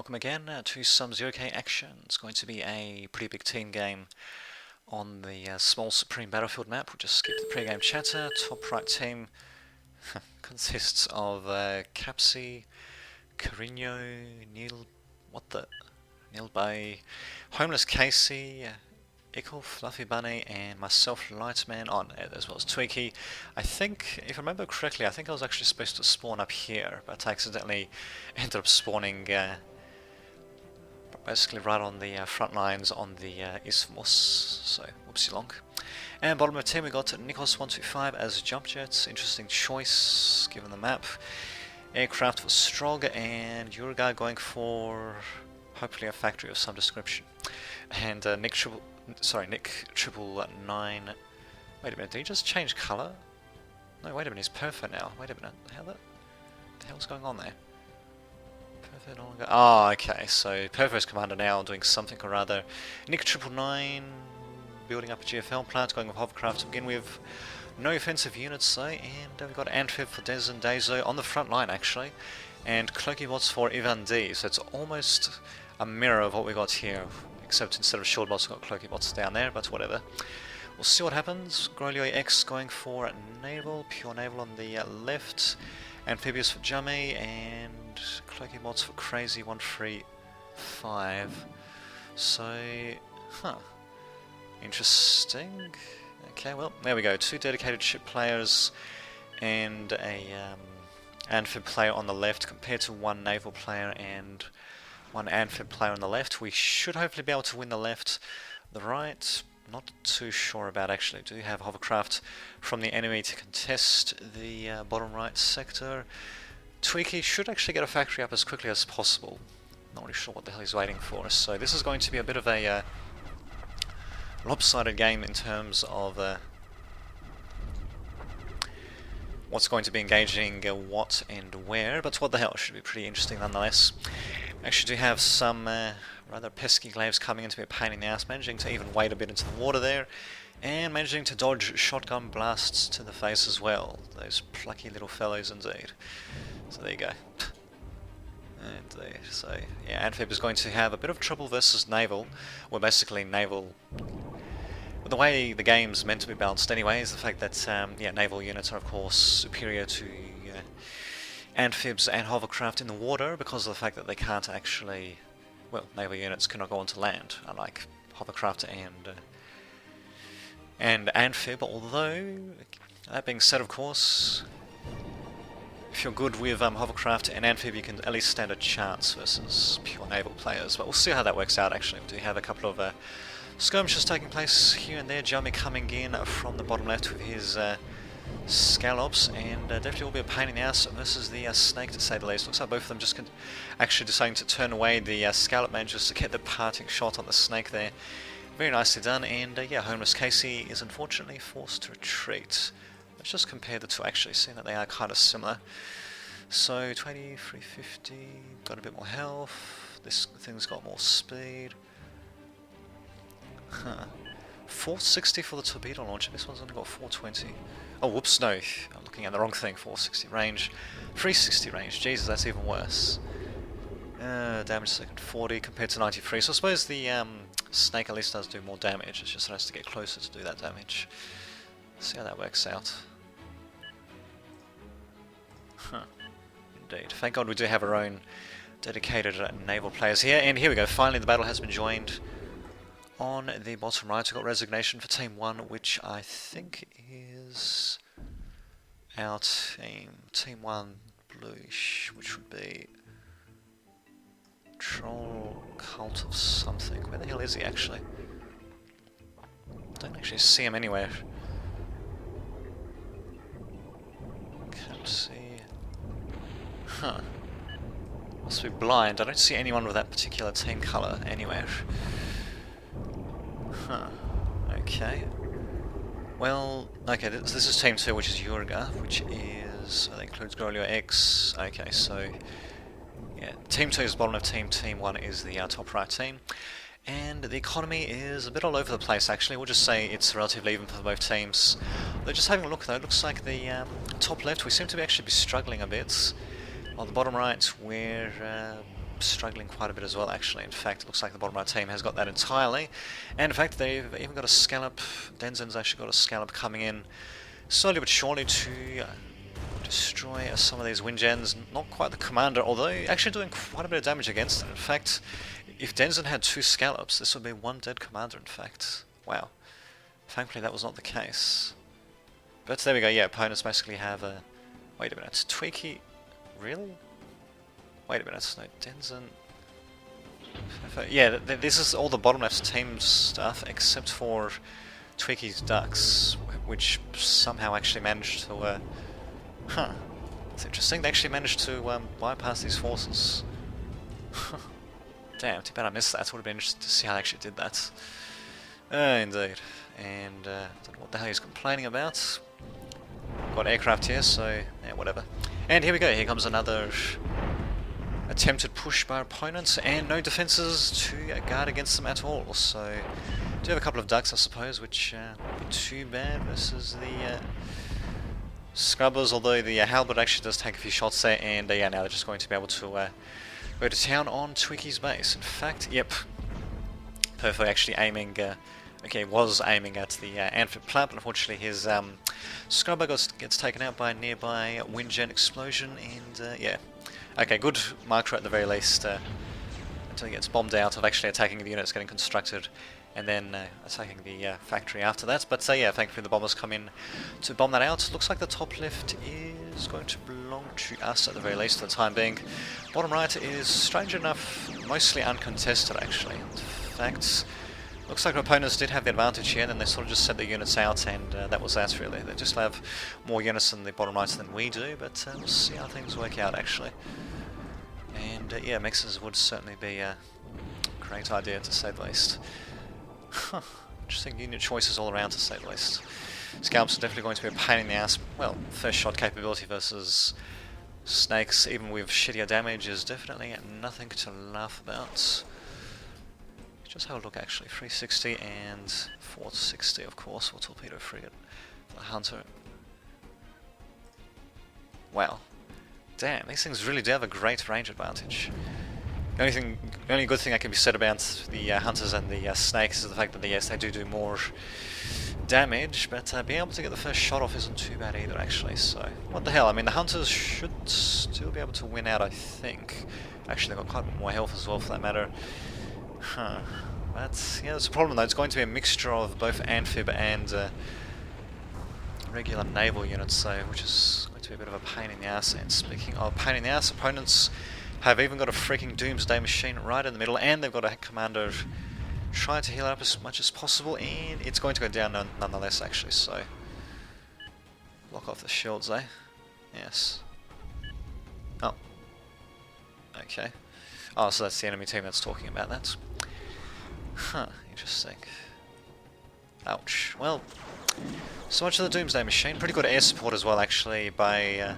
Welcome again to some 0K action. It's going to be a pretty big team game on the small Supreme Battlefield map. We'll just skip the pre-game chatter. Top right team consists of Capsy, Carino, Neil Bay, Homeless Casey, Ickle, Fluffy Bunny, and myself, Lightman, as well as Tweaky. I think, if I remember correctly, I think I was actually supposed to spawn up here, but I accidentally ended up spawning basically right on the front lines on the Isthmus, so whoopsie long. And bottom of the team we got Nikos125 as jump jets, interesting choice given the map. Aircraft for Strog, and Yurga going for hopefully a factory of some description. And Nick 999. Wait a minute, did he just change colour? No, wait a minute, he's perfect now. Wait a minute, what the hell's going on there? Perfect no longer. Oh, okay, so Perfect's commander now doing something or other. Nick 999 building up a GFL plant, going with hovercraft to begin with. No offensive units though, and we've got Amphib for Dez and Dazo on the front line actually. And Cloaky Bots for Ivan D, so it's almost a mirror of what we got here. Except instead of short bots, we've got cloaky bots down there, but whatever. We'll see what happens. Grolio X going for naval, pure naval on the left, amphibious for Jummy, and cloaky bots for Crazy 135. So, interesting. Okay, well, there we go. Two dedicated ship players and a amphib player on the left, compared to one naval player and one amphib player on the left. We should hopefully be able to win the left. The right, not too sure about actually. Do have hovercraft from the enemy to contest the bottom right sector. Tweaky should actually get a factory up as quickly as possible. Not really sure what the hell he's waiting for. So this is going to be a bit of a lopsided game in terms of what's going to be engaging what and where, but what the hell, should be pretty interesting nonetheless. Actually do have some rather pesky glaives coming in to be a pain in the ass, managing to even wade a bit into the water there, and managing to dodge shotgun blasts to the face as well. Those plucky little fellows indeed. So there you go. Indeed. So yeah, Amphib is going to have a bit of trouble versus naval, well basically naval. The way the game's meant to be balanced anyway is the fact that yeah, naval units are of course superior to amphibs and hovercraft in the water because of the fact that they can't actually, well, naval units cannot go onto land, unlike hovercraft and amphib. Although, that being said, of course, if you're good with hovercraft and amphib, you can at least stand a chance versus pure naval players. But we'll see how that works out. Actually, we do have a couple of skirmishes taking place here and there. Jummy coming in from the bottom left with his Scallops, and definitely will be a pain in the ass versus the Snake, to say the least. Looks like both of them just actually deciding to turn away. The Scallop manages to get the parting shot on the Snake there. Very nicely done, and yeah, Homeless Casey is unfortunately forced to retreat. Let's just compare the two actually, seeing that they are kind of similar. So 20, 350, got a bit more health, this thing's got more speed. 460 for the torpedo launcher, this one's only got 420. Oh whoops, no, I'm looking at the wrong thing. 460 range, 360 range, Jesus, that's even worse. Damage second 40 compared to 93, so I suppose the Snake at least does do more damage, it's just it has to get closer to do that damage. See how that works out. Indeed. Thank God we do have our own dedicated naval players here, and here we go, finally the battle has been joined. On the bottom right we've got resignation for Team 1, which I think is our team. Team 1 bluish, which would be Troll Cult of something. Where the hell is he actually? Don't actually see him anywhere. Can't see. Huh. Must be blind. I don't see anyone with that particular team colour anywhere. Huh. Okay. Well, okay, this is Team 2, which is Yurga, which is, that includes Grolio X. Okay, so, yeah, Team 2 is the bottom of Team 1 is the top right team. And the economy is a bit all over the place actually, we'll just say it's relatively even for both teams. Though just having a look though, it looks like the top left, we seem to actually be struggling a bit. On the bottom right, we're struggling quite a bit as well, actually. In fact, it looks like the bottom right team has got that entirely. And in fact, they've even got a scallop. Denzen's actually got a scallop coming in slowly but surely to destroy some of these wind gens. Not quite the commander, although actually doing quite a bit of damage against it. In fact, if Denzen had 2 scallops, this would be 1 dead commander, in fact. Wow. Thankfully, that was not the case. But there we go, yeah, opponents basically have a... Wait a minute, Tweaky... Really? Wait a minute, no, Denzen... Yeah, this is all the bottom left team stuff, except for Tweaky's ducks, which somehow actually managed to... Huh. It's interesting, they actually managed to bypass these forces. Damn, too bad I missed that. Would have been interesting to see how they actually did that. Indeed. And don't know what the hell he's complaining about. Got aircraft here, so yeah, whatever. And here we go. Here comes another attempted push by opponents, and no defences to guard against them at all. So do have a couple of ducks, I suppose, which won't be too bad versus the scrubbers. Although the halberd actually does take a few shots there, and yeah, now they're just going to be able to go to town on Twicky's base. In fact, yep, Perfo actually aiming. Okay, was aiming at the Amphib plant, but unfortunately his scrubber gets taken out by a nearby wind gen explosion, and yeah. Okay, good marker at the very least, until he gets bombed out of actually attacking the units getting constructed, and then attacking the factory after that. But yeah, thankfully the bombers come in to bomb that out. Looks like the top left is going to belong to us at the very least for the time being. Bottom right is, strange enough, mostly uncontested actually. In fact, looks like our opponents did have the advantage here, then they sort of just set the units out, and that was that really. They just have more units in the bottom right than we do, but we'll see how things work out actually. And yeah, mixes would certainly be a great idea to say the least. Interesting unit choices all around to say the least. Scalps are definitely going to be a pain in the ass. Well, first shot capability versus snakes, even with shittier damage, is definitely nothing to laugh about. Just have a look actually, 360 and 460 of course for torpedo frigate, for the Hunter. Wow. Damn, these things really do have a great range advantage. The only good thing that can be said about the Hunters and the Snakes is the fact that yes, they do more damage, but being able to get the first shot off isn't too bad either actually, so what the hell, I mean the Hunters should still be able to win out I think. Actually they've got quite a bit more health as well for that matter. Huh. But yeah, that's a problem though. It's going to be a mixture of both amphib and regular naval units, so which is going to be a bit of a pain in the ass. And speaking of pain in the ass, opponents have even got a freaking doomsday machine right in the middle, and they've got a commander trying to heal up as much as possible, and it's going to go down nonetheless actually. So block off the shields, eh? Yes. Oh. Okay. Oh, so that's the enemy team that's talking about that. Huh, interesting. Ouch. Well, so much of the Doomsday Machine. Pretty good air support as well, actually, by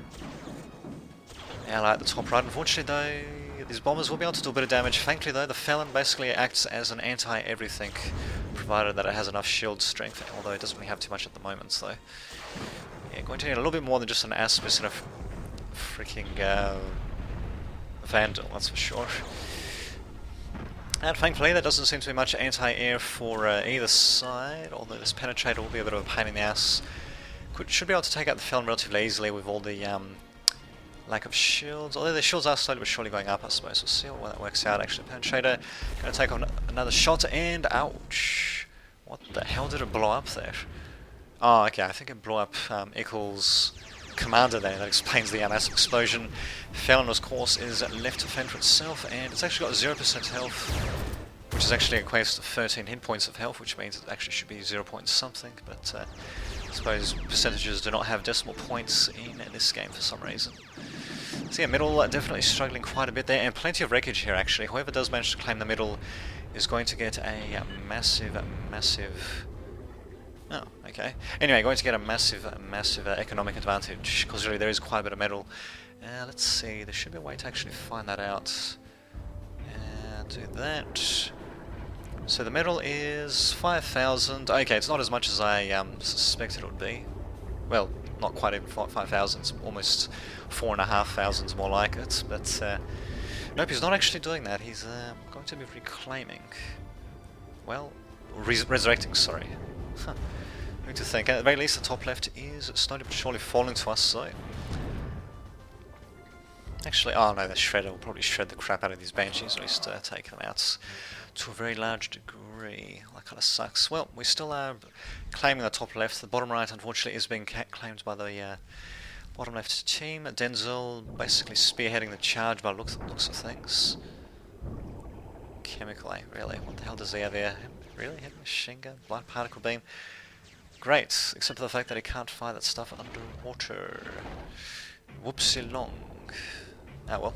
ally at the top right. Unfortunately, though, these bombers will be able to do a bit of damage. Thankfully, though, the Felon basically acts as an anti-everything, provided that it has enough shield strength, although it doesn't really have too much at the moment, so... Yeah, going to need a little bit more than just an Aspis and a freaking Vandal, that's for sure. And thankfully there doesn't seem to be much anti-air for either side, although this penetrator will be a bit of a pain in the ass. Should be able to take out the Felon relatively easily with all the lack of shields, although the shields are slowly but surely going up I suppose. We'll see how that works out actually. Penetrator going to take on another shot, and ouch! What the hell did it blow up there? Oh okay, I think it blew up Ickle's commander there. That explains the massive explosion. Felon, of course, is left to fend for itself, and it's actually got 0% health, which is actually equates to 13 hit points of health, which means it actually should be 0 point something, but I suppose percentages do not have decimal points in this game for some reason. So yeah, middle definitely struggling quite a bit there, and plenty of wreckage here actually. Whoever does manage to claim the middle is going to get a massive... Oh, okay. Anyway, going to get a massive economic advantage, because really there is quite a bit of metal. Let's see, there should be a way to actually find that out. Do that. So the metal is 5,000. Okay, it's not as much as I suspected it would be. Well, not quite even 5,000, it's almost 4,500 more like it, but Nope, he's not actually doing that. He's going to be reclaiming. Well, resurrecting, sorry. Huh. Need to think. At the very least, the top left is slowly but surely falling to us, so... Actually, oh no, the Shredder will probably shred the crap out of these Banshees, or at least take them out to a very large degree. That kind of sucks. Well, we still are claiming the top left. The bottom right, unfortunately, is being claimed by the bottom left team. Denzel basically spearheading the charge by looks of things. Chemical, eh? Really? What the hell does he have here? Really? Heavy machine gun? Light particle beam? Great, except for the fact that he can't fire that stuff underwater. Whoopsie long. Ah well.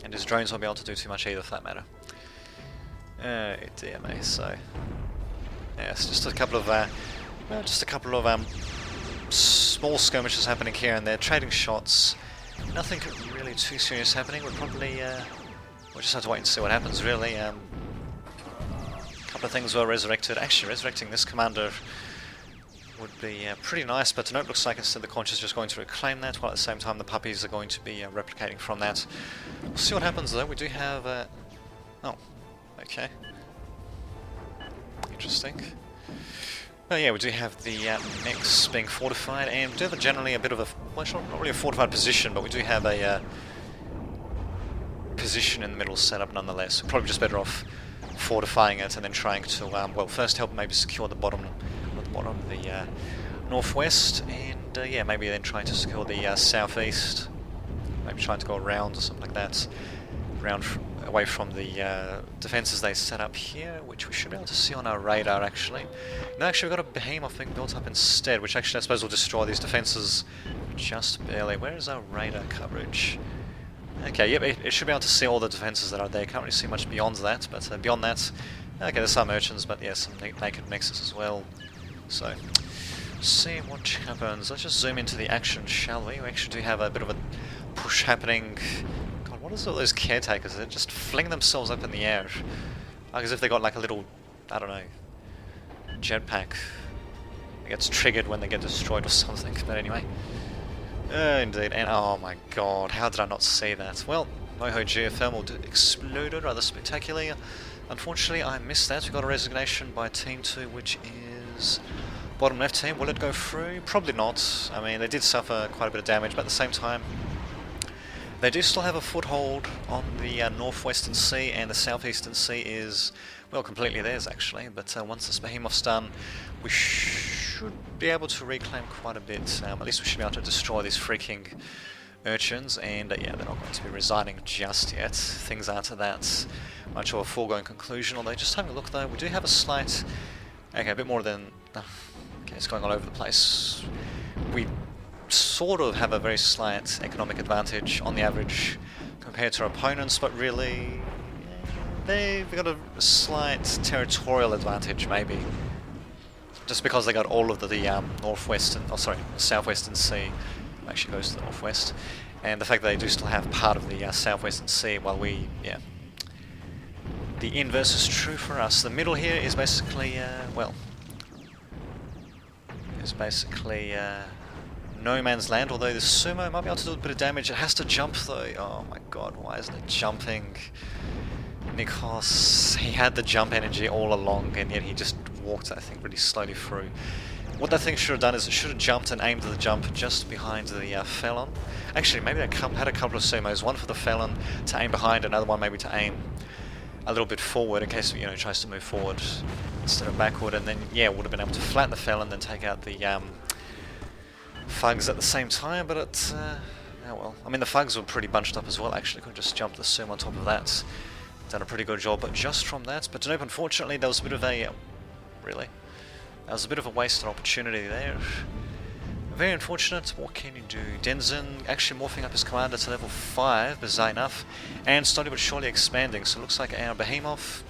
And his drones won't be able to do too much either, for that matter. Dear me, so... Yes, just a couple of, small skirmishes happening here and there, trading shots. Nothing really too serious happening. We'll probably, we'll just have to wait and see what happens, really. A couple of things were resurrected. Actually, resurrecting this commander would be pretty nice, but no, it looks like instead the Conch is just going to reclaim that, while at the same time the puppies are going to be replicating from that. We'll see what happens though. We do have... oh, okay. Interesting. Well, yeah, we do have the mechs being fortified, and we do have generally a bit of a... well, it's not really a fortified position, but we do have a position in the middle set up nonetheless. We're probably just better off fortifying it and then trying to, well, first help maybe secure the bottom of the northwest, and yeah, maybe then trying to secure the southeast. Maybe trying to go around or something like that, away from the defences they set up here, which we should be able to see on our radar actually. No, actually we've got a behemoth being built up instead, which actually I suppose will destroy these defences just barely. Where is our radar coverage? Okay, yep, it should be able to see all the defences that are there. Can't really see much beyond that, but beyond that, okay, there's some merchants, but yeah, some naked nexus as well. So, see what happens. Let's just zoom into the action, shall we? We actually do have a bit of a push happening. God, what is all those caretakers? They're just fling themselves up in the air. Like as if they got like a little, I don't know, jetpack. It gets triggered when they get destroyed or something, but anyway. Indeed, and oh my god, how did I not see that? Well, Moho geothermal exploded rather spectacularly. Unfortunately, I missed that. We got a resignation by Team 2, which is bottom left team. Will it go through? Probably not. I mean, they did suffer quite a bit of damage, but at the same time, they do still have a foothold on the northwestern sea, and the southeastern sea is, well, completely theirs actually. But once this behemoth's done, we should be able to reclaim quite a bit. At least we should be able to destroy these freaking urchins, and yeah, they're not going to be resigning just yet. Things aren't to that much of a foregone conclusion, although just having a look though, we do have a slight... okay, a bit more than... okay, it's going all over the place. We sort of have a very slight economic advantage on the average compared to our opponents, but really they've got a slight territorial advantage maybe. Just because they got all of the northwestern, oh sorry, southwestern sea actually goes to the northwest, and the fact that they do still have part of the southwestern sea, while we, yeah, the inverse is true for us. The middle here is basically, well, is basically no man's land, although the sumo might be able to do a bit of damage. It has to jump though. Oh my god, why isn't it jumping? Nikos, he had the jump energy all along, and yet he just walked, I think, really slowly through. What that thing should have done is it should have jumped and aimed the jump just behind the Felon. Actually, maybe they had a couple of sumos, one for the Felon to aim behind, another one maybe to aim a little bit forward in case, you know, it tries to move forward instead of backward, and then, yeah, would have been able to flatten the Felon, then take out the Fugs at the same time, but it, oh well. I mean, the Fugs were pretty bunched up as well, actually. Could have just jumped the Sumo on top of that. Done a pretty good job, but just from that. But nope, unfortunately, there was a bit of a... really? That was a bit of a wasted opportunity there. Very unfortunate. What can you do? Denzin actually morphing up his commander to level 5, bizarre enough, and slowly but surely expanding. So it looks like our Behemoth...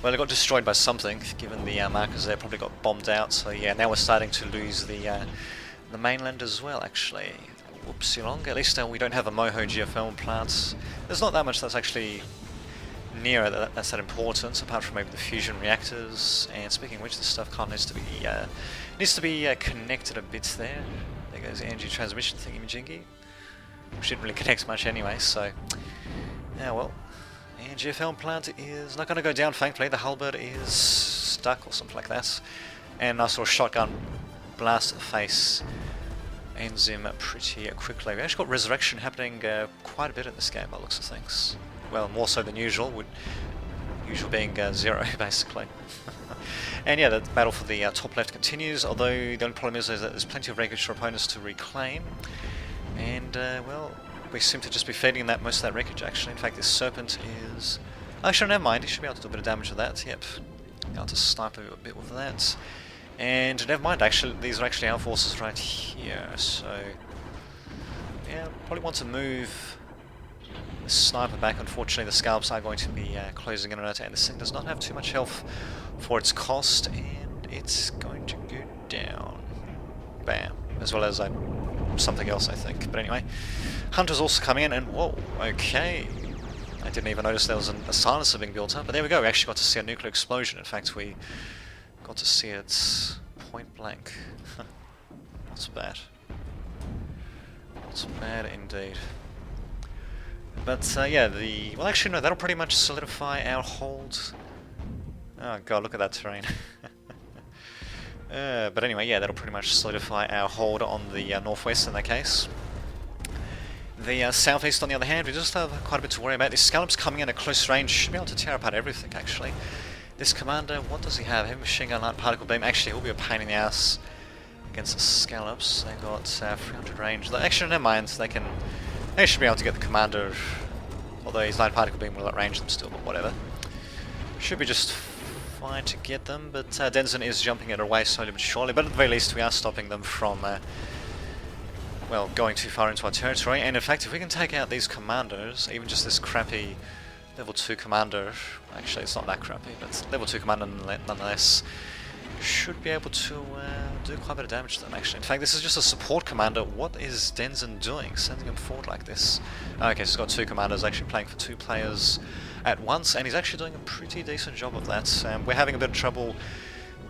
well, it got destroyed by something, given the markers there probably got bombed out. So yeah, now we're starting to lose the mainland as well, actually. Whoopsie long. At least we don't have a Moho geothermal plant. There's not that much that's actually near that's that important, apart from maybe the fusion reactors. And speaking of which, this stuff kind of needs to be connected a bit there. There goes the energy transmission thingy-majingy. which didn't really connect much anyway, so... Yeah, well... And GFL plant is not going to go down, thankfully. The halberd is stuck or something like that. And nice little shotgun blast at the face ends him pretty quickly. We actually got resurrection happening quite a bit in this game by the looks of things. Well, more so than usual, with usual being 0 basically. And yeah, the battle for the top left continues, although the only problem is that there's plenty of wreckage for opponents to reclaim. And well, we seem to just be feeding that most of that wreckage actually. In fact, this serpent is... Actually, never mind, he should be able to do a bit of damage with that, yep. Be able to snipe a bit with that. And never mind, actually, these are actually our forces right here, so... Yeah, probably want to move the sniper back. Unfortunately, the scalps are going to be closing in on it, and this thing does not have too much health for its cost, and it's going to go down. Bam. As well as something else, I think. But anyway, Hunter's also coming in, and whoa, okay. I didn't even notice there was a silencer being built up, but there we go, we actually got to see a nuclear explosion. In fact, we got to see it point blank. Not so bad. Not so bad indeed. But yeah, well actually no, that'll pretty much solidify our hold. Oh god, look at that terrain. But anyway, yeah, that'll pretty much solidify our hold on the northwest in that case. The southeast, on the other hand, we just have quite a bit to worry about. This scallop's coming in at close range, should be able to tear apart everything actually. This commander, what does he have? Heavy machine gun, light particle beam. Actually, he'll be a pain in the ass against the scallops. They've got 300 range. Actually, never mind. They should be able to get the commander. Although his light particle beam will outrange them still, but whatever. Should be just fine to get them. But Denzen is jumping it away slowly but surely. But at the very least, we are stopping them from, well, going too far into our territory. And in fact, if we can take out these commanders, even just this crappy level 2 commander, actually it's not that crappy, but level 2 commander nonetheless, should be able to do quite a bit of damage to them actually. In fact, this is just a support commander. What is Denzen doing, sending him forward like this? Okay, so he's got 2 commanders actually playing for 2 players at once, and he's actually doing a pretty decent job of that. We're having a bit of trouble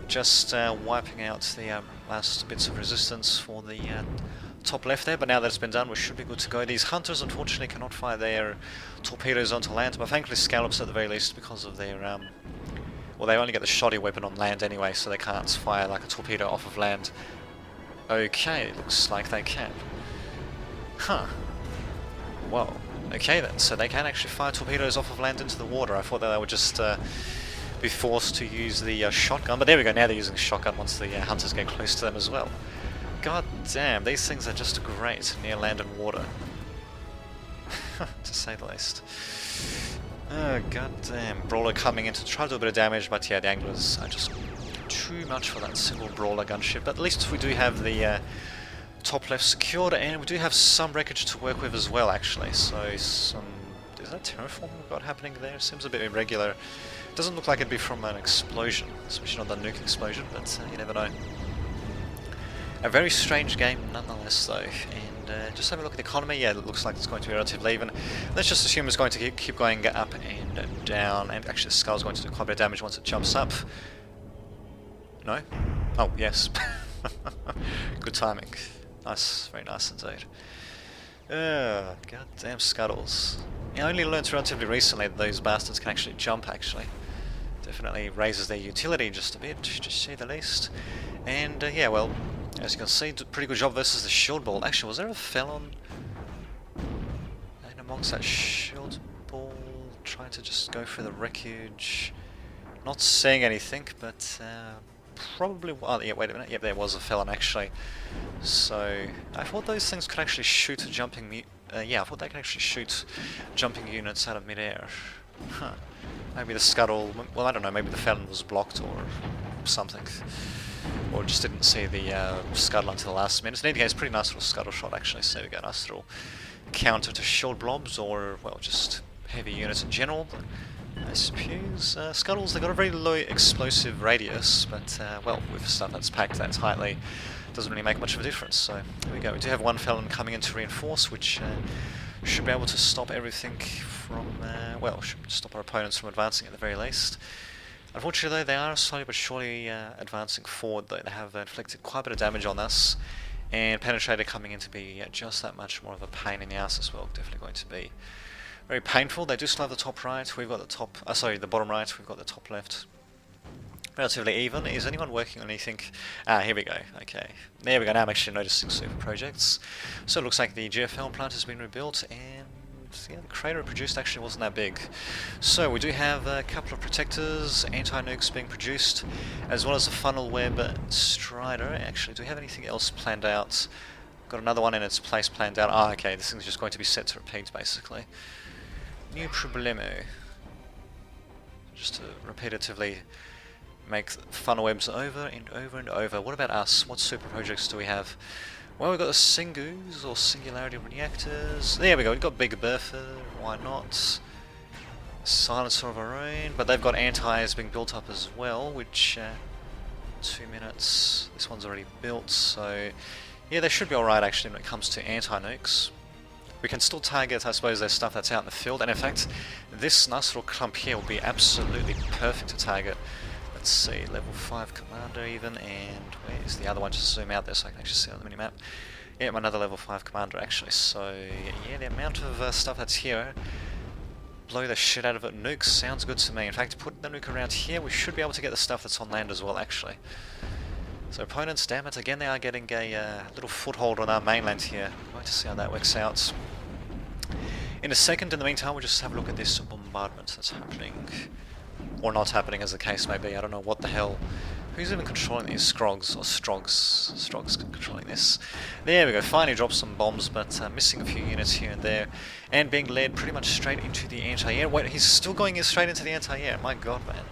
just wiping out the last bits of resistance for the top left there, but now that it's been done, we should be good to go. These hunters unfortunately cannot fire their torpedoes onto land, but thankfully scallops at the very least, because of their well, they only get the shoddy weapon on land anyway, so they can't fire like a torpedo off of land. Okay, looks like they can. Huh. Whoa. Okay then, so they can actually fire torpedoes off of land into the water. I thought that they would just be forced to use the shotgun, but there we go, now they're using the shotgun once the hunters get close to them as well. God damn, these things are just great near land and water. To say the least. Oh god damn, brawler coming in to try to do a bit of damage, but yeah, the anglers are just too much for that single brawler gunship. But at least we do have the top left secured, and we do have some wreckage to work with as well actually. So some... is that terraforming we've got happening there? Seems a bit irregular. Doesn't look like it'd be from an explosion, especially not the nuke explosion, but you never know. A very strange game nonetheless though, and just have a look at the economy. Yeah, it looks like it's going to be relatively even. Let's just assume it's going to keep going up and down, and actually the skull's going to do quite a bit of damage once it jumps up. No? Oh, yes. Good timing. Nice, very nice indeed. Goddamn scuttles. I only learned relatively recently that those bastards can actually jump actually. Definitely raises their utility just a bit, to say the least. And yeah, well, as you can see, did a pretty good job versus the shield ball. Actually, was there a felon and amongst that shield ball trying to just go for the wreckage? Not seeing anything, but probably... oh, yeah, wait a minute. Yep, there was a felon actually. So I thought those things could actually shoot jumping... yeah, I thought they could actually shoot jumping units out of midair. Huh. Maybe the scuttle... well, I don't know, maybe the felon was blocked or something. Or just didn't see the scuttle until the last minute. In any case, pretty nice little scuttle shot actually, so there we go, nice little counter to shield blobs, or, well, just heavy units in general. I suppose scuttles, they've got a very low explosive radius, but, well, with stuff that's packed that tightly, doesn't really make much of a difference. So, there we go, we do have one felon coming in to reinforce, which should be able to stop everything from, well, should stop our opponents from advancing at the very least. Unfortunately though, they are slowly but surely advancing forward though. They have inflicted quite a bit of damage on us, And Penetrator coming in to be just that much more of a pain in the ass as well. Definitely going to be very painful. They do still have the top right. We've got the top. Sorry, the bottom right. We've got the top left. Relatively even. Is anyone working on anything? Ah, here we go. Okay, there we go. Now I'm actually noticing super projects. So it looks like the GFL plant has been rebuilt, and yeah, the crater it produced actually wasn't that big. So we do have a couple of protectors, anti-nukes being produced, as well as a funnel web strider. Actually, do we have anything else planned out? Got another one in its place planned out. Ah, okay, this thing's just going to be set to repeat, basically. New problemo. Just to repetitively make funnel webs over and over and over. What about us? What super projects do we have? Well, we've got the Singus, or Singularity Reactors. There we go, we've got Big Bertha, why not? Silencer of our own, but they've got antis being built up as well, which, 2 minutes, this one's already built, so yeah, they should be alright actually when it comes to anti-nukes. We can still target, I suppose, their stuff that's out in the field, and in fact, this nice little clump here will be absolutely perfect to target. Let's see, level 5 commander even, and where is the other one? Just zoom out there so I can actually see on the minimap. Yeah, another level 5 commander actually, so yeah, the amount of stuff that's here, blow the shit out of it. Nukes sounds good to me. In fact, put the nuke around here, we should be able to get the stuff that's on land as well actually. So opponents, damn it, again they are getting a little foothold on our mainland here. I'm going to see how that works out. In a second, in the meantime, we'll just have a look at this bombardment that's happening. Or not happening, as the case may be. I don't know what the hell. Who's even controlling these? Scrogs, or Strogs. Strogs controlling this. There we go, finally dropped some bombs, but missing a few units here and there. And being led pretty much straight into the anti-air. Wait, he's still going straight into the anti-air. My god, man.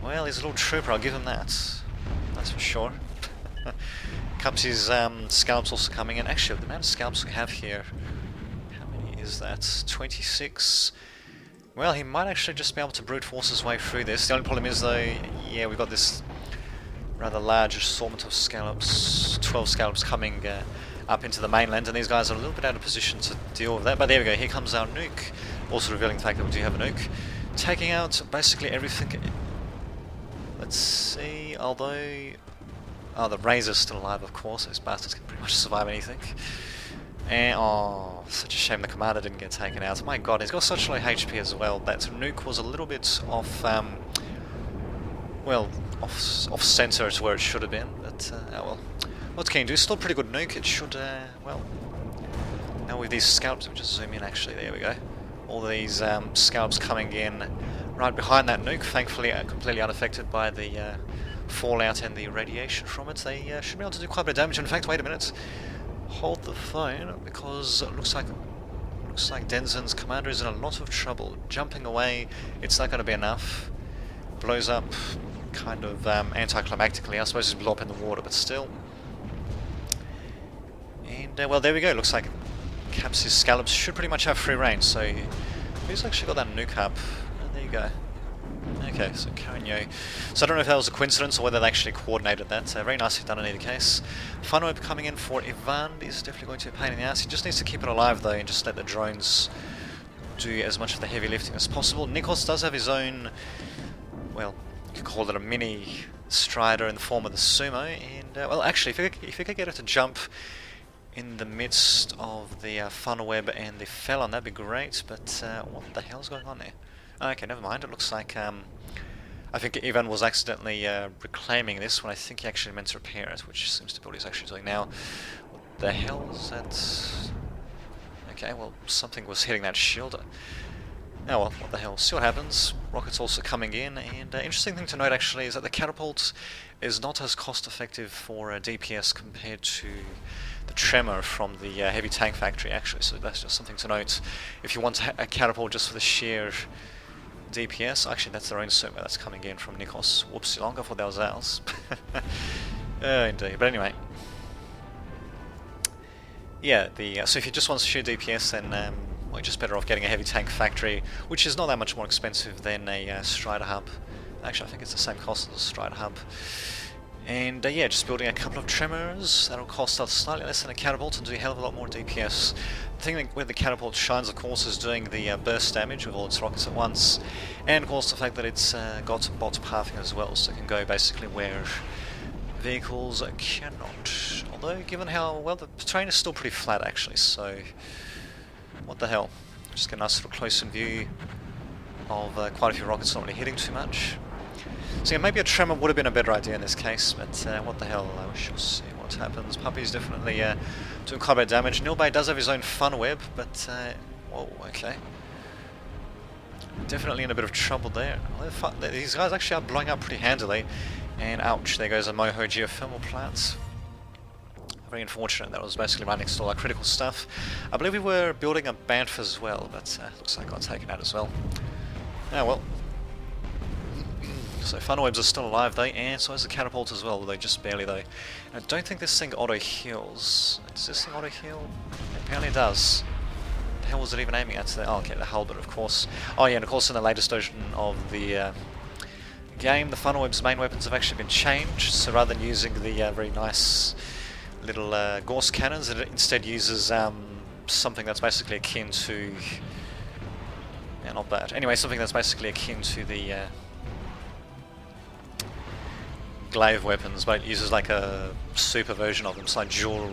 Well, he's a little trooper, I'll give him that. That's for sure. Cupsy's scalps also coming in. Actually, the amount of scalps we have here, how many is that? 26. Well, he might actually just be able to brute force his way through this. The only problem is though, yeah, we've got this rather large assortment of scallops, 12 scallops coming up into the mainland, and these guys are a little bit out of position to deal with that. But there we go, here comes our nuke, also revealing the fact that we do have a nuke. Taking out basically everything. Let's see, although... Oh, the Razor's still alive, of course. Those bastards can pretty much survive anything. And, oh, such a shame the commander didn't get taken out. My god, he's got such low HP as well. That nuke was a little bit off, well, off center to where it should have been. But, oh well. What can you do? Still a pretty good nuke. It should, well... Now with these scalps, let me just zoom in actually, there we go. All these scalps coming in right behind that nuke, thankfully completely unaffected by the fallout and the radiation from it. They should be able to do quite a bit of damage. In fact, wait a minute. Hold the phone, because it looks like Denzen's commander is in a lot of trouble. Jumping away, it's not going to be enough. Blows up kind of anticlimactically. I suppose he's blew up in the water, but still. And, well, there we go. Looks like Caps's scallops should pretty much have free reign. So, who's actually got that nuke up? Oh, there you go. Okay, so Carigno. So I don't know if that was a coincidence or whether they actually coordinated that. Very nicely done in either case. Funnel web coming in for Ivan is definitely going to be a pain in the ass. He just needs to keep it alive though and just let the drones do as much of the heavy lifting as possible. Nikos does have his own, well, you could call it a mini strider in the form of the Sumo. And, well, actually, if you could get it to jump in the midst of the funnel web and the Felon, that'd be great. But what the hell's going on there? Okay, never mind. It looks like I think Ivan was accidentally reclaiming this when I think he actually meant to repair it, which seems to be what he's actually doing now. What the hell is that? Okay, well, something was hitting that shield. Oh well, what the hell. See what happens. Rockets also coming in, and interesting thing to note actually is that the catapult is not as cost effective for DPS compared to the Tremor from the heavy tank factory actually, so that's just something to note. If you want a catapult just for the sheer DPS, actually that's their own server that's coming in from Nikos. Whoopsie longer for those ours. Indeed, but anyway. Yeah, so if you just want sheer DPS, then well, you're just better off getting a heavy tank factory, which is not that much more expensive than a Strider hub. Actually, I think it's the same cost as a Strider hub. And yeah, just building a couple of Tremors, that'll cost us slightly less than a catapult and do a hell of a lot more DPS. The thing where the catapult shines, of course, is doing the burst damage with all its rockets at once, and of course the fact that it's got bot pathing as well, so it can go basically where vehicles cannot. Although, given how, well, the terrain is still pretty flat actually, so what the hell. Just get a nice little close-in view of quite a few rockets not really hitting too much. So yeah, maybe a tremor would have been a better idea in this case, but what the hell, we shall see what happens. Puppy's definitely doing quite a bit of damage. Nilbay does have his own fun web, but whoa, okay. Definitely in a bit of trouble there. Well, these guys actually are blowing up pretty handily, and ouch, there goes a Moho geothermal plant. Very unfortunate, that was basically right next to all our critical stuff. I believe we were building a Banff as well, but looks like I got taken out as well. Ah well. So funnel webs are still alive though, and so is the catapult as well, although just barely though. And I don't think this thing auto-heals. Does this thing auto-heal? Apparently it does. What the hell was it even aiming at? Oh, okay, the halberd of course. Oh yeah, and of course in the latest version of the game, the funnel web's main weapons have actually been changed, so rather than using the very nice little Gauss cannons, it instead uses something that's basically akin to... yeah, not bad. Anyway, something that's basically akin to the glaive weapons, but it uses like a super version of them. It's like dual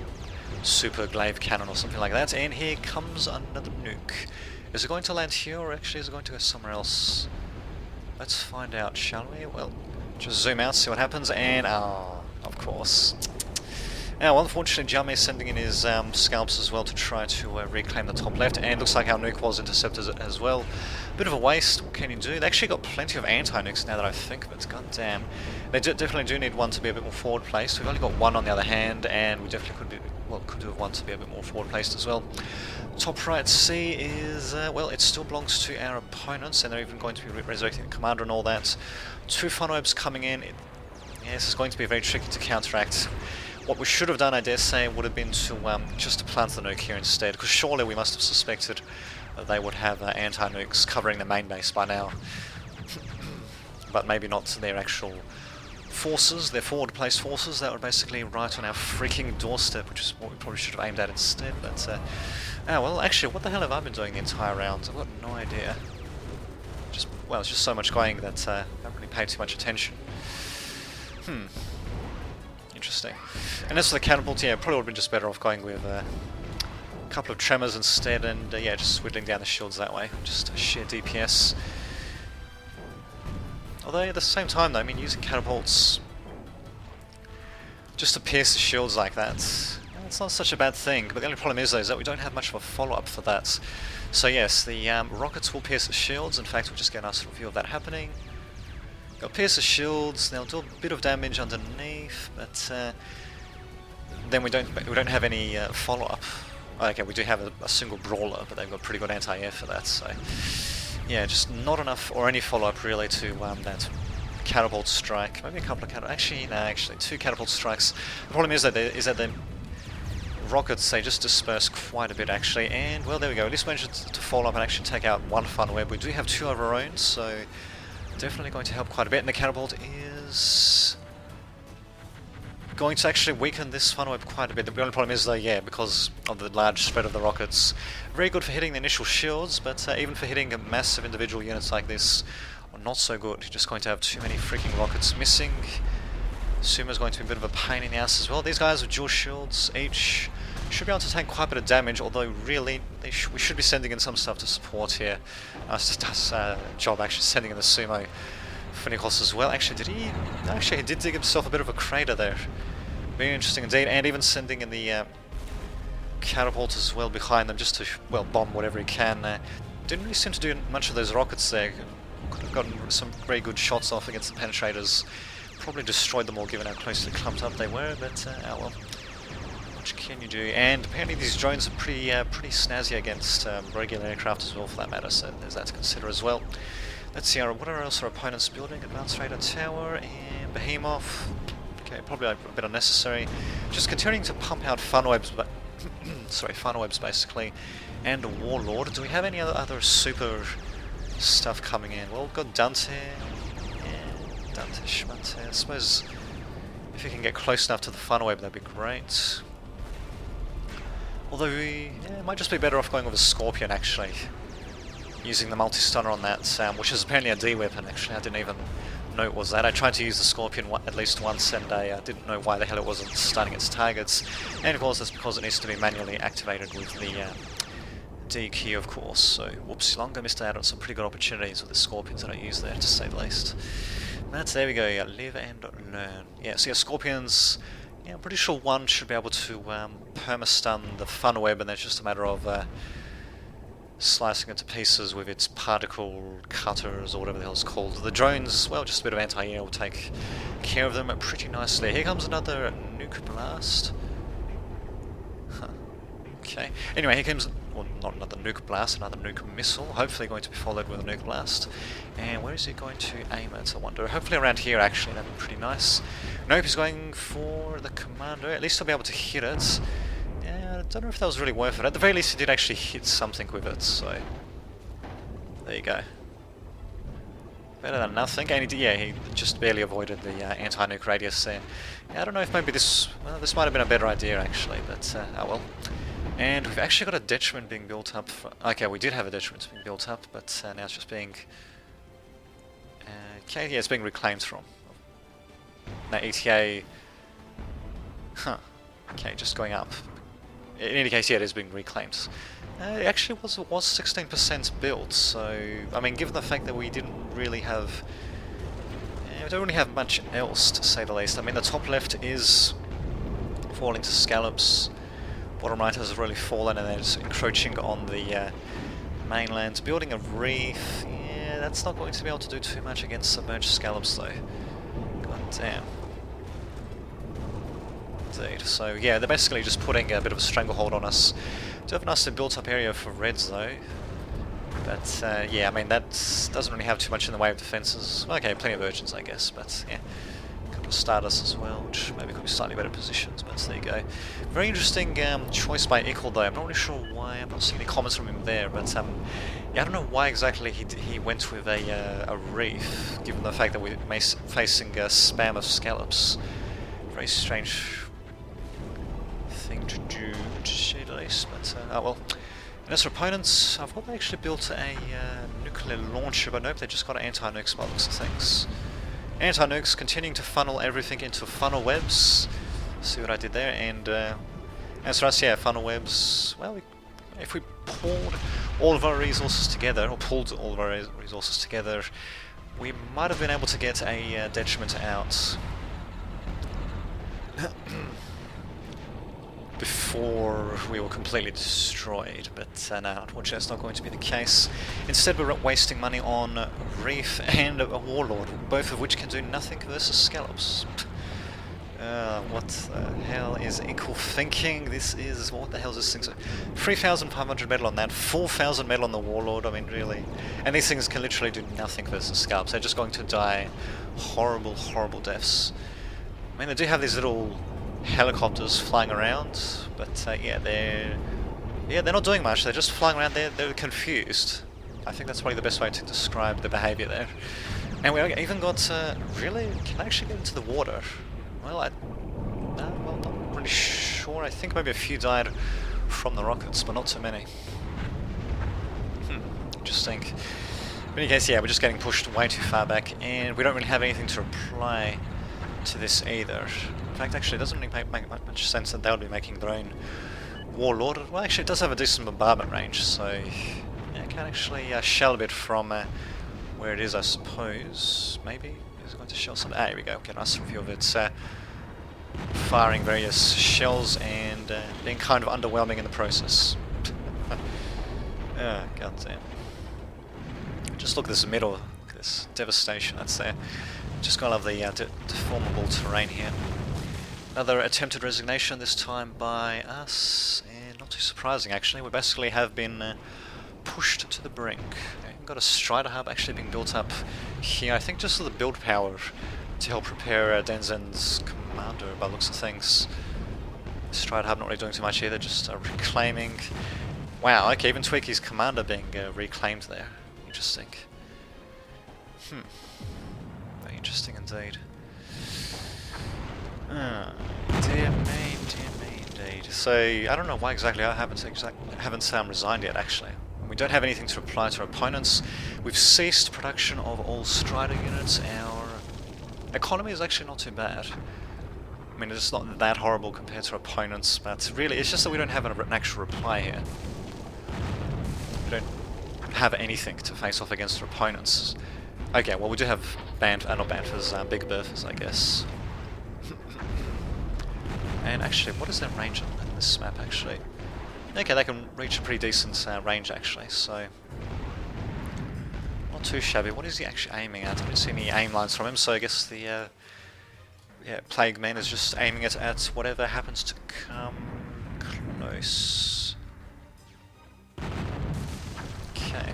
super glaive cannon or something like that. And here comes another nuke. Is it going to land here, or actually is it going to go somewhere else? Let's find out, shall we? Well, just zoom out, see what happens, and of course. Now, well, unfortunately, Jame is sending in his scalps as well to try to reclaim the top left, and looks like our nuke was intercepted as well. Bit of a waste, what can you do? They actually got plenty of anti-nukes now that I think of it, god damn. They definitely do need one to be a bit more forward placed. We've only got one on the other hand, and we definitely could have one to be a bit more forward placed as well. Top right C is, well, it still belongs to our opponents, and they're even going to be resurrecting the commander and all that. Two funnel webs coming in. Yeah, this is going to be very tricky to counteract. What we should have done, I dare say, would have been to just to plant the nuke here instead, because surely we must have suspected that they would have anti-nukes covering the main base by now. But maybe not their actual forces, their forward-placed forces that were basically right on our freaking doorstep, which is what we probably should have aimed at instead. But, well, actually, what the hell have I been doing the entire round? I've got no idea. Well, it's just so much going that I haven't really paid too much attention. Interesting. And as for the catapult, yeah, probably would have been just better off going with a couple of tremors instead, and yeah, just whittling down the shields that way. Just sheer DPS. Although at the same time though, I mean, using catapults just to pierce the shields like that, it's not such a bad thing, but the only problem is though is that we don't have much of a follow-up for that. So yes, the rockets will pierce the shields. In fact, we'll just get a nice little view of that happening. Got pierce the shields, they'll do a bit of damage underneath, but then we don't have any follow-up. Okay, we do have a single brawler, but they've got pretty good anti-air for that, so yeah, just not enough or any follow-up really to that catapult strike. Maybe a couple of actually two catapult strikes. The problem is that the rockets, they just disperse quite a bit actually, and well, there we go. At least we managed to follow up and actually take out one fun web. We do have two of our own, so definitely going to help quite a bit, and the catapult is going to actually weaken this funnel web quite a bit. The only problem is though, yeah, because of the large spread of the rockets, very good for hitting the initial shields, but even for hitting massive individual units like this, not so good. You're just going to have too many freaking rockets missing. Suma's going to be a bit of a pain in the ass as well. These guys with dual shields each should be able to take quite a bit of damage, although really we should be sending in some stuff to support here. It's just a job actually sending in the Sumo Finicos as well. Actually, he did dig himself a bit of a crater there. Very interesting indeed, and even sending in the catapult as well behind them just to, well, bomb whatever he can. Didn't really seem to do much of those rockets there. Could have gotten some very good shots off against the penetrators. Probably destroyed them all given how closely clumped up they were, but oh well. What can you do? And apparently these drones are pretty snazzy against regular aircraft as well, for that matter, so there's that to consider as well. Let's see, what else are opponents building? Advanced Radar Tower and Behemoth. Okay, probably a bit unnecessary. Just continuing to pump out funnel webs, but funnel webs basically, and a Warlord. Do we have any other super stuff coming in? Well, we've got Dante. Yeah, Dante Schmante. I suppose if you can get close enough to the funnel web, that'd be great. Although, it might just be better off going with a Scorpion actually. Using the multi-stunner on that, which is apparently a D weapon actually. I didn't even note was that. I tried to use the Scorpion at least once and I didn't know why the hell it wasn't starting its targets. And of course, that's because it needs to be manually activated with the D key, of course. So, whoops, longer missed out on some pretty good opportunities with the Scorpions that I used there, to say the least. But there we go, yeah, live and learn. Yeah, so yeah, Scorpions, yeah, I'm pretty sure one should be able to perma-stun the funnel web, and then it's just a matter of slicing it to pieces with its particle cutters, or whatever the hell it's called. The drones, well, just a bit of anti-air will take care of them pretty nicely. Here comes another nuke blast. Huh. Okay. Anyway, here comes, well, not another nuke blast, another nuke missile. Hopefully going to be followed with a nuke blast. And where is he going to aim at, I wonder? Hopefully around here, actually. That'd be pretty nice. Nope, he's going for the commander. At least I'll be able to hit it. Yeah, I don't know if that was really worth it. At the very least, he did actually hit something with it, so... There you go. Better than nothing. And he just barely avoided the anti-nuke radius there. Yeah, I don't know if maybe this... Well, this might have been a better idea, actually, but oh well. And we've actually got a detriment being built up. Okay, we did have a detriment being built up, but now it's just being... okay, yeah, it's being reclaimed from. Now ETA... Huh. Okay, just going up. In any case, yeah, it is being reclaimed. It actually was 16% built, so... I mean, given the fact that we didn't really have... we don't really have much else, to say the least. I mean, the top left is falling to scallops. Bottom right has really fallen, and then it's encroaching on the mainland. Building a reef... Yeah, that's not going to be able to do too much against submerged scallops, though. God damn. Indeed. So yeah, they're basically just putting a bit of a stranglehold on us. Do have a nicely built up area for reds though. But yeah, I mean that doesn't really have too much in the way of defences. Okay, plenty of urchins I guess, but yeah. Couple of starters as well, which maybe could be slightly better positions, but there you go. Very interesting choice by Ickle though. I'm not really sure why, I'm not seeing any comments from him there, but yeah, I don't know why exactly he went with a reef, given the fact that we're facing a spam of scallops. Very strange thing to do, to say the least, but oh well. And as for opponents, I thought they actually built a nuclear launcher, but nope, they just got anti-nukes by the looks of things. Anti-nukes continuing to funnel everything into funnel webs. See what I did there, and as for us, yeah, funnel webs, well, if we pulled all of our resources together, we might have been able to get a detriment out before we were completely destroyed, but no, unfortunately that's not going to be the case. Instead we're wasting money on Reef and a Warlord, both of which can do nothing versus Scallops. What the hell is Ickle thinking? What the hell is this thing? 3,500 metal on that, 4,000 metal on the Warlord, I mean really. And these things can literally do nothing versus Scallops, they're just going to die horrible, horrible deaths. I mean they do have these little helicopters flying around, but yeah, they're not doing much. They're just flying around. They're confused. I think that's probably the best way to describe the behaviour there. And we even got really can I actually get into the water? Well, well, not really sure. I think maybe a few died from the rockets, but not too many. Interesting. In any case, yeah, we're just getting pushed way too far back, and we don't really have anything to reply to this either. In fact, actually, it doesn't really make much sense that they'll be making their own Warlord. Well, actually, it does have a decent bombardment range, so yeah, it can actually shell a bit from where it is, I suppose. Maybe it's going to shell some. Ah, here we go. Get a nice view of it. Firing various shells and being kind of underwhelming in the process. Goddamn. Just look at this middle, this devastation that's there. Just gotta love the deformable terrain here. Another attempted resignation, this time by us, and not too surprising actually. We basically have been pushed to the brink. We've got a Strider hub actually being built up here, I think just for the build power to help prepare Denzen's commander by the looks of things. Strider hub not really doing too much either, just reclaiming. Wow, okay, even Tweaky's commander being reclaimed there. Interesting. Very interesting indeed. Dear me indeed. So, I don't know why exactly I haven't resigned yet actually. We don't have anything to reply to our opponents. We've ceased production of all Strider units. Our Economy is actually not too bad. I mean, it's not that horrible compared to opponents, but really, it's just that we don't have an actual reply here. We don't have anything to face off against our opponents. Okay, well, we do have not Banthas, Big Berthas, I guess. And actually, what is their range on this map, actually? Okay, they can reach a pretty decent range, actually, so... Not too shabby. What is he actually aiming at? I don't see any aim lines from him, so I guess the yeah, Plague Man is just aiming it at whatever happens to come close. Okay.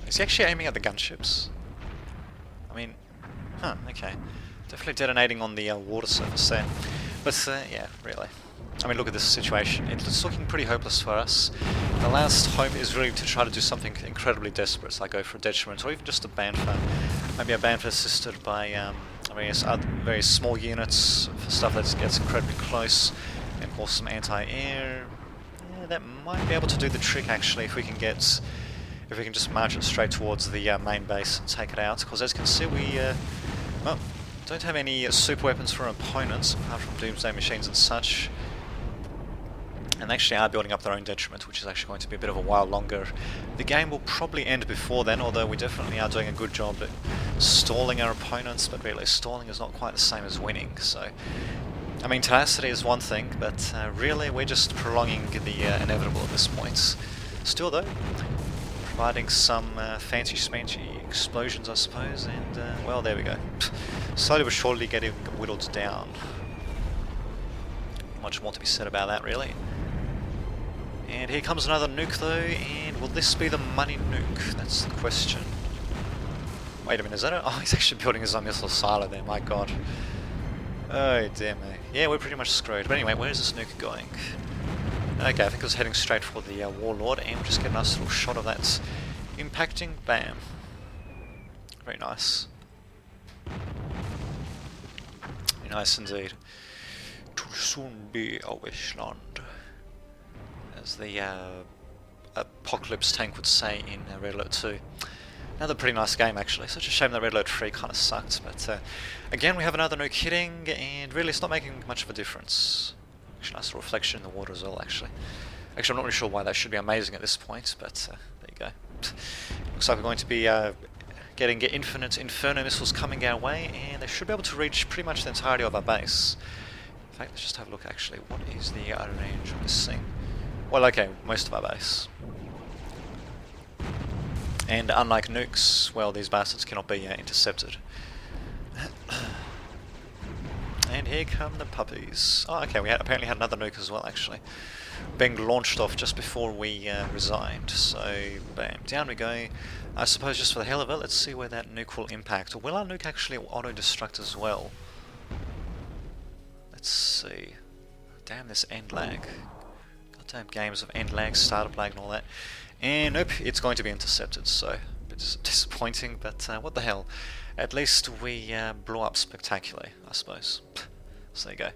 Is he actually aiming at the gunships? I mean, huh, okay. Definitely detonating on the water surface there. But yeah, really. I mean, look at this situation. It's looking pretty hopeless for us. The last hope is really to try to do something incredibly desperate, like go for a detriment, or even just a Bantha. Maybe a Bantha assisted by very small units for stuff that gets incredibly close, and of course some anti-air. Yeah, that might be able to do the trick actually if we can just march it straight towards the main base and take it out. Because as you can see, we well, don't have any super weapons for our opponents apart from Doomsday machines and such. And they actually are building up their own detriment, which is actually going to be a bit of a while longer. The game will probably end before then, although we definitely are doing a good job at stalling our opponents, but really stalling is not quite the same as winning, so... I mean, tenacity is one thing, but really we're just prolonging the inevitable at this point. Still though, providing some fancy schmancy explosions, I suppose, and well, there we go. Slowly but surely getting whittled down. Not much more to be said about that, really. And here comes another nuke though, and will this be the money nuke? That's the question. Wait a minute, is that it? Oh, he's actually building his own missile silo there, my god. Oh dear me. Yeah, we're pretty much screwed. But anyway, where is this nuke going? Okay, I think it was heading straight for the Warlord, and we'll just get a nice little shot of that impacting. Bam. Very nice. Very nice indeed. To soon be a wasteland, as the Apocalypse tank would say in Red Alert 2. Another pretty nice game actually. Such a shame that Red Alert 3 kind of sucked, but again we have another nuke hitting, and really it's not making much of a difference. Actually, nice little reflection in the water as well, actually. Actually, I'm not really sure why that should be amazing at this point, but there you go. Looks like we're going to be getting infinite Inferno missiles coming our way, and they should be able to reach pretty much the entirety of our base. In fact, let's just have a look actually. What is the range of this thing? Well, okay, most of our base. And unlike nukes, well, these bastards cannot be intercepted. And here come the puppies. Oh, okay, we apparently had another nuke as well, actually. Being launched off just before we resigned. So, bam, down we go. I suppose just for the hell of it, let's see where that nuke will impact. Or will our nuke actually auto-destruct as well? Let's see. Damn this end lag. Goddamn games of end lag, startup lag and all that. And nope, it's going to be intercepted, so a bit disappointing, but what the hell. At least we blew up spectacularly, I suppose. So there you go.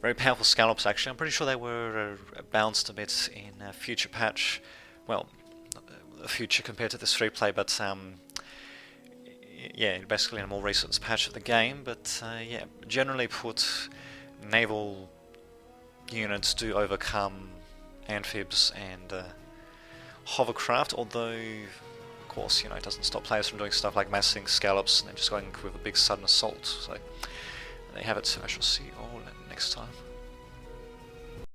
Very powerful scallops actually. I'm pretty sure they were bounced a bit in a future patch. Well, a future compared to this free play, but yeah, basically in a more recent patch of the game. But yeah, generally put, naval units do overcome amphibs and hovercraft, although of course, you know, it doesn't stop players from doing stuff like massing scallops and then just going with a big sudden assault. So there you have it. I shall see you all next time.